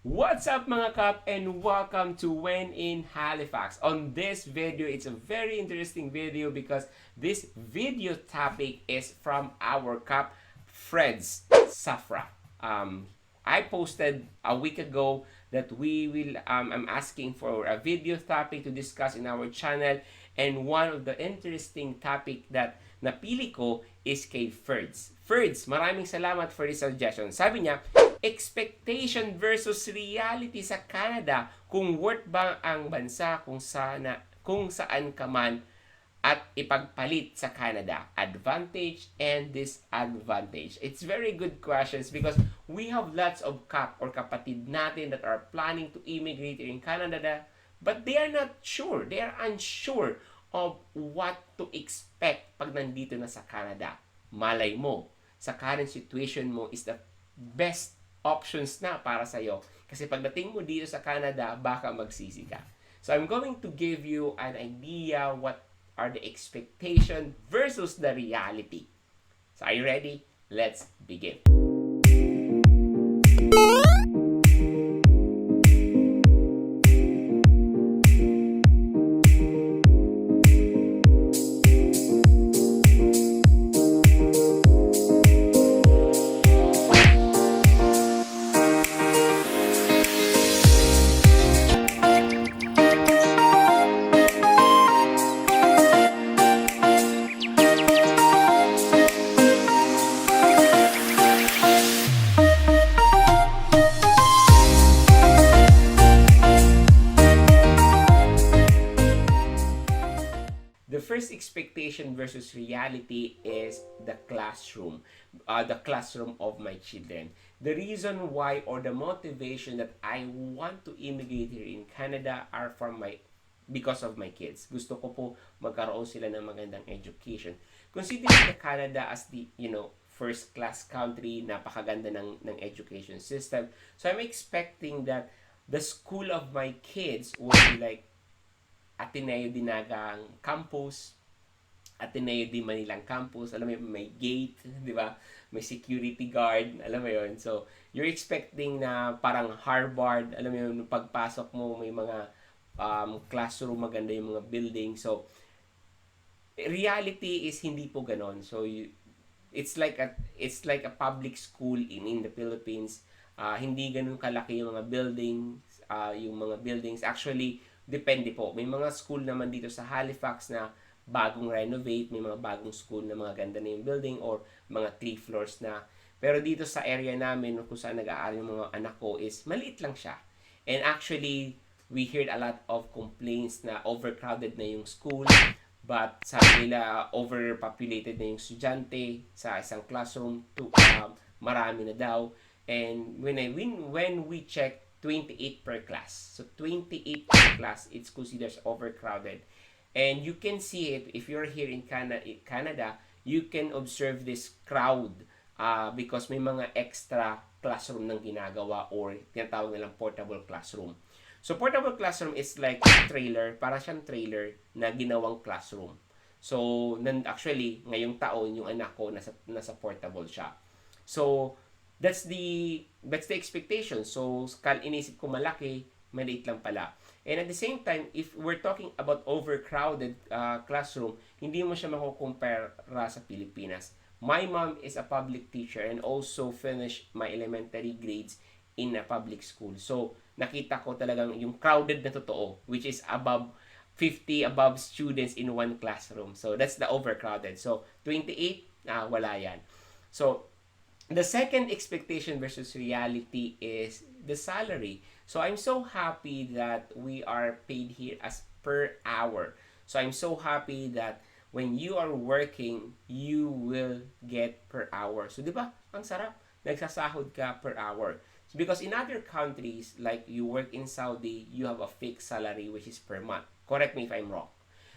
What's up mga Kap and welcome to When in Halifax. On this video, it's a very interesting video because this video topic is from our KAP Ferd'z, Safra. I posted a week ago that I'm asking for a video topic to discuss in our channel, and one of the interesting topic that napili ko is kay Ferd'z. Ferd'z, maraming salamat for this suggestion. Sabi niya, expectation versus reality sa Canada, kung worth ba ang bansa kung saan ka man at ipagpalit sa Canada, advantage and disadvantage. It's very good questions because we have lots of KAP or kapatid natin that are planning to immigrate in Canada, but they are not sure, they are unsure of what to expect pag nandito na sa Canada. Malay mo, sa current situation mo is the best options na para sa'yo. Kasi pagdating mo dito sa Canada, baka magsisi ka. So I'm going to give you an idea what are the expectation versus the reality. So are you ready? Let's begin. The first expectation versus reality is the classroom of my children. The reason why or the motivation that I want to immigrate here in Canada are because of my kids. Gusto ko po magkaroon sila ng magandang education. Considering the Canada as the, first class country, napakaganda ng education system. So I'm expecting that the school of my kids will be like Ateneo Dinagang Campus, Ateneo Di Manilang Campus, alam mo yun, may gate, di ba? May security guard, alam mo yun. So, you're expecting na parang Harvard, alam mo yun, pagpasok mo, may mga classroom, maganda yung mga building. So, reality is hindi po ganon. So, it's like a public school in the Philippines. Hindi ganun kalaki yung mga buildings. Actually, depende po. May mga school naman dito sa Halifax na bagong renovate, may mga bagong school na mga ganda na yung building or mga 3 floors na. Pero dito sa area namin kung saan nag-aaral yung mga anak ko is maliit lang siya. And actually, we heard a lot of complaints na overcrowded na yung school, but sabi nila overpopulated na yung estudyante sa isang classroom, marami na daw. And when we check 28 per class. So 28 per class, it's considered overcrowded. And you can see it if you're here in Canada, you can observe this crowd because may mga extra classroom nang ginagawa or tinatawag nilang portable classroom. So portable classroom is like a trailer, para siyang trailer na ginawang classroom. So actually, ngayong taon yung anak ko nasa portable siya. So that's the expectation. So, inisip ko malaki, maliit lang pala. And at the same time, if we're talking about overcrowded classroom, hindi mo siya makukumpara sa Pilipinas. My mom is a public teacher and also finished my elementary grades in a public school. So, nakita ko talagang yung crowded na totoo, which is above 50 students in one classroom. So, that's the overcrowded. So, 28, wala yan. So, the second expectation versus reality is the salary. So I'm so happy that we are paid here as per hour. So I'm so happy that when you are working, you will get per hour. So di ba? Ang sarap. Nagsasahod ka per hour. So, because in other countries, like you work in Saudi, you have a fixed salary which is per month. Correct me if I'm wrong.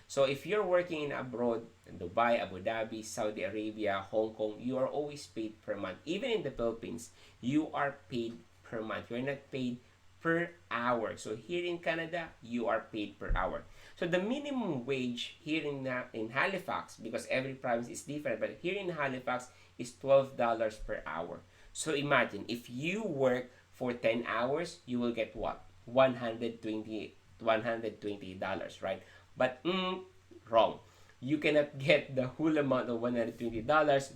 So if you're working in abroad, in Dubai, Abu Dhabi, Saudi Arabia, Hong Kong, you are always paid per month. Even in the Philippines, you are paid per month. You're not paid per hour. So here in Canada, you are paid per hour. So the minimum wage here in Halifax, because every province is different, but here in Halifax is $12 per hour. So imagine, if you work for 10 hours, you will get what? $120, right? But wrong. You cannot get the whole amount of $120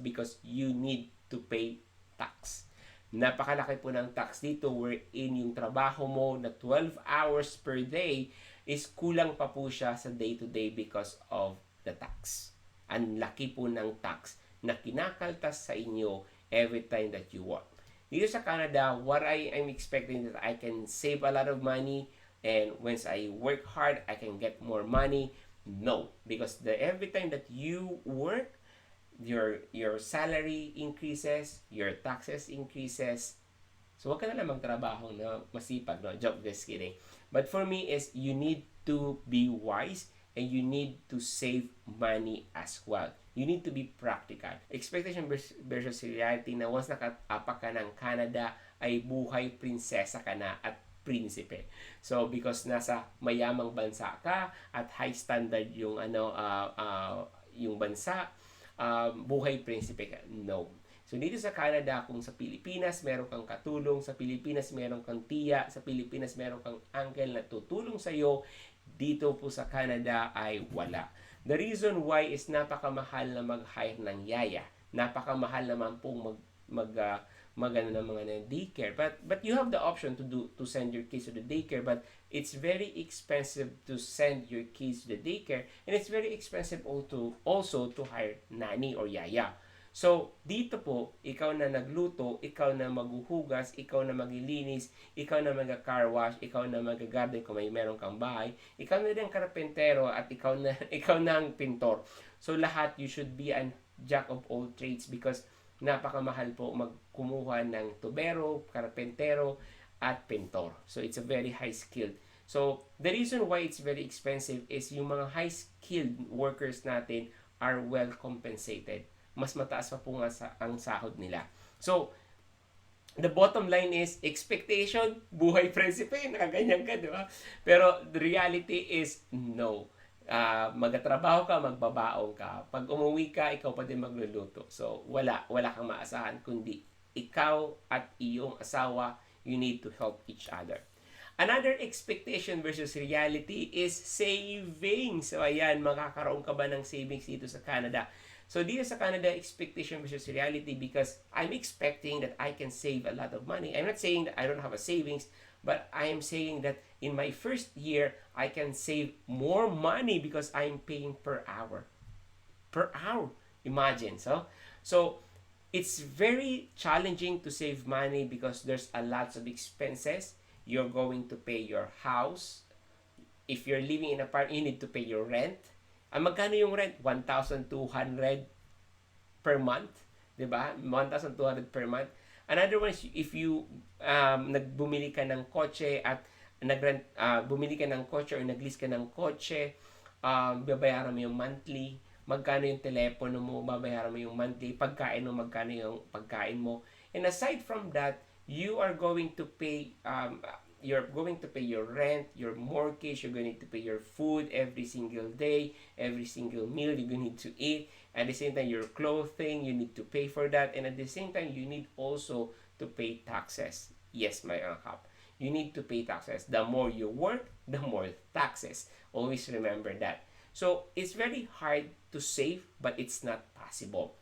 because you need to pay tax. Napakalaki po ng tax dito wherein yung trabaho mo na 12 hours per day is kulang pa po siya sa day-to-day because of the tax. Ang laki po ng tax na kinakaltas sa inyo every time that you work. Dito sa Canada, what I am expecting that I can save a lot of money, and once I work hard, I can get more money. No, because every time that you work, your salary increases, your taxes increases. So wag ka na lang magtrabaho na masipag, no? Joke, just kidding. But for me is you need to be wise and you need to save money as well. You need to be practical. Expectation versus reality na once nakatapa ka ng Canada ay buhay prinsesa ka na at prinsipe. So because nasa mayamang bansa ka at high standard yung yung bansa, buhay prinsipe ka. No. So dito sa Canada, kung sa Pilipinas meron kang katulong, sa Pilipinas meron kang tiya, sa Pilipinas meron kang uncle na tutulong sa iyo, dito po sa Canada ay wala. The reason why is napakamahal na mag-hire ng yaya. Napakamahal naman pong magano ng mga daycare, but you have the option to send your kids to the daycare, but it's very expensive to send your kids to the daycare, and it's very expensive also to hire nanny or yaya. So dito po, ikaw na nagluto, ikaw na maghuhugas, ikaw na maglilinis, ikaw na mag-car wash, ikaw na mag-garden kung meron kang bahay, ikaw na rin karpentero at ikaw na ang pintor. So lahat, you should be a jack of all trades because napakamahal po magkumuha ng tubero, karpentero, at pintor. So, it's a very high skilled. So, the reason why it's very expensive is yung mga high skilled workers natin are well compensated. Mas mataas pa po nga ang sahod nila. So, the bottom line is expectation, buhay prinsipe, nakaganyan ka, di ba? Pero the reality is no. Magtatrabaho ka, magbabaong ka. Pag umuwi ka, ikaw pa din magluluto. So, wala kang maasahan, kundi ikaw at iyong asawa, you need to help each other. Another expectation versus reality is savings. So, ayan, makakaroon ka ba ng savings dito sa Canada? So, dito sa Canada, expectation versus reality because I'm expecting that I can save a lot of money. I'm not saying that I don't have a savings, but I am saying that in my first year, I can save more money because I'm paying per hour. Per hour. Imagine. So it's very challenging to save money because there's a lot of expenses. You're going to pay your house. If you're living in a apartment, you need to pay your rent. Magkano yung rent? 1,200 per month. Diba? 1,200 per month. Another one is if you nagbumili ka ng kotse at bumili ka ng kotse or nag-lease ka ng kotse, babayaran mo yung monthly, magkano yung telepono mo, babayaran mo yung monthly, pagkain mo, magkano yung pagkain mo. And aside from that, you are going to pay your rent, your mortgage, you're going to pay your food every single day, every single meal you're going to eat. At the same time, your clothing, you need to pay for that. And at the same time, you need also to pay taxes. Yes, my KAP. You need to pay taxes. The more you work, the more taxes. Always remember that. So, it's very hard to save, but it's not possible.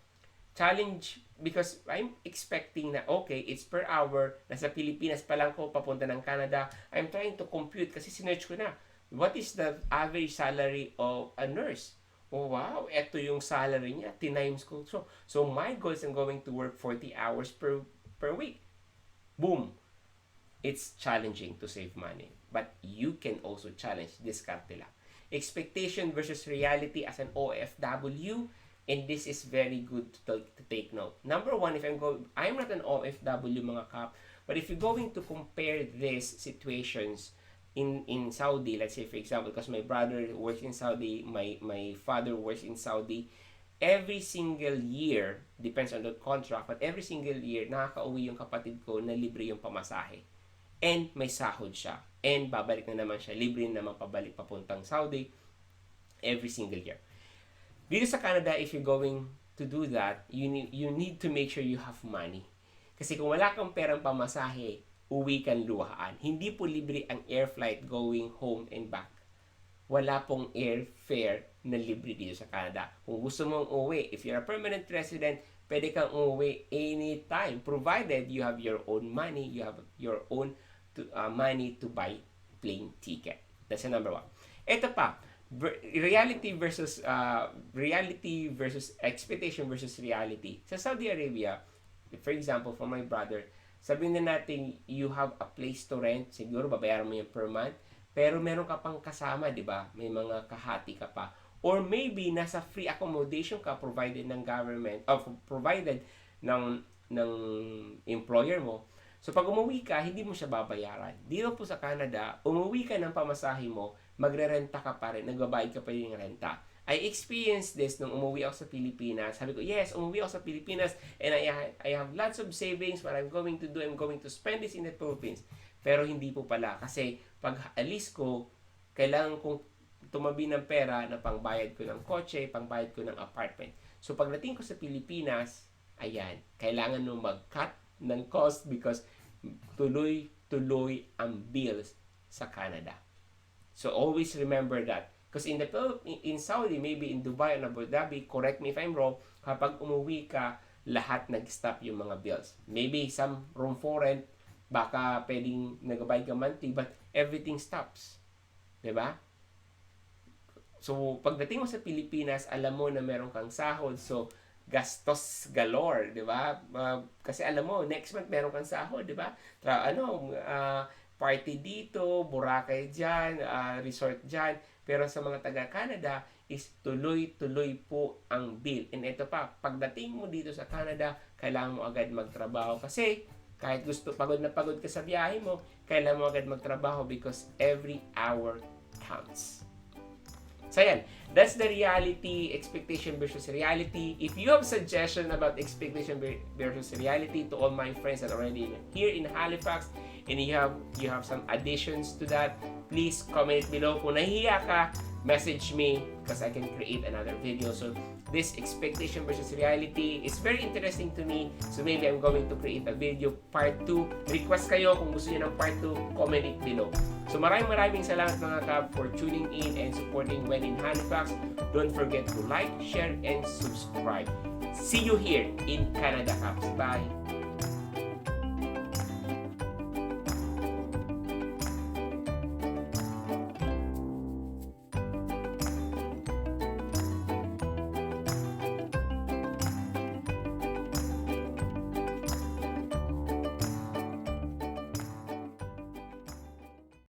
Challenge because I'm expecting na okay, it's per hour. Nasa Pilipinas pa lang ko, papunta ng Canada. I'm trying to compute kasi sinerch ko na. What is the average salary of a nurse? Oh wow, eto yung salary niya, tinimes ko. So my goal is I'm going to work 40 hours per week. Boom. It's challenging to save money. But you can also challenge this lang. Expectation versus reality as an OFW, and this is very good to take note. Number one, I'm not an OFW mga KAP, but if you're going to compare these situations in Saudi, let's say for example, because my brother works in Saudi, my father works in Saudi, every single year, depends on the contract, but every single year, nakaka-uwi yung kapatid ko na libre yung pamasahe. And may sahod siya. And babalik na naman siya, libre na naman pabalik papuntang Saudi every single year. Dito sa Canada, if you're going to do that, you need to make sure you have money. Kasi kung wala kang perang pamasahe, uwi kang luhaan. Hindi po libre ang air flight going home and back. Wala pong airfare na libre dito sa Canada. Kung gusto mong uwi, if you're a permanent resident, pwede kang uwi anytime, provided you have your own money, you have your own money to buy plane ticket. That's the number one. Ito pa, reality versus expectation versus reality. Sa Saudi Arabia, for example, for my brother, sabihin na natin you have a place to rent, siguro babayaran mo yan per month, pero meron ka pang kasama, di ba? May mga kahati ka pa. Or maybe nasa free accommodation ka provided ng government, provided ng employer mo. So pag umuwi ka, hindi mo siya babayaran. Dito po sa Canada, umuwi ka ng pamasahe mo, magre-renta ka pa rin, nagbabayad ka pa rin ng renta. I experienced this nung umuwi ako sa Pilipinas. Sabi ko, yes, umuwi ako sa Pilipinas and I have lots of savings. What I'm going to do, I'm going to spend this in the Philippines. Pero hindi po pala. Kasi pag alis ko, kailangan kong tumabi ng pera na pangbayad ko ng kotse, pangbayad ko ng apartment. So pagdating ko sa Pilipinas, ayan, kailangan nung mag-cut ng cost because tuloy-tuloy ang bills sa Canada. So always remember that. Because in Saudi, maybe in Dubai and Abu Dhabi, correct me if I'm wrong, kapag umuwi ka, lahat nag-stop yung mga bills. Maybe some room for rent, baka pwedeng nag-bayad ka monthly, but everything stops. Diba? So, pagdating mo sa Pilipinas, alam mo na meron kang sahod. So, gastos galore, di ba? Kasi alam mo, next month meron kang sahod, di ba? Party dito, Boracay dyan, resort dyan. Pero sa mga taga-Canada, is tuloy-tuloy po ang bill. And ito pa, pagdating mo dito sa Canada, kailangan mo agad magtrabaho. Kasi, kahit pagod na pagod ka sa biyahe mo, kailangan mo agad magtrabaho because every hour counts. So, yan. That's the reality, expectation versus reality. If you have suggestion about expectation versus reality to all my friends that are already here in Halifax, and you have some additions to that, please comment below. Kung nahihiya ka, message me because I can create another video. So, this expectation versus reality is very interesting to me. So, maybe I'm going to create a video part 2. Request kayo kung gusto niyo ng part 2, comment it below. So, maraming salamat mga KAP for tuning in and supporting When in Halifax. Don't forget to like, share, and subscribe. See you here in Canada, KAPs. Bye!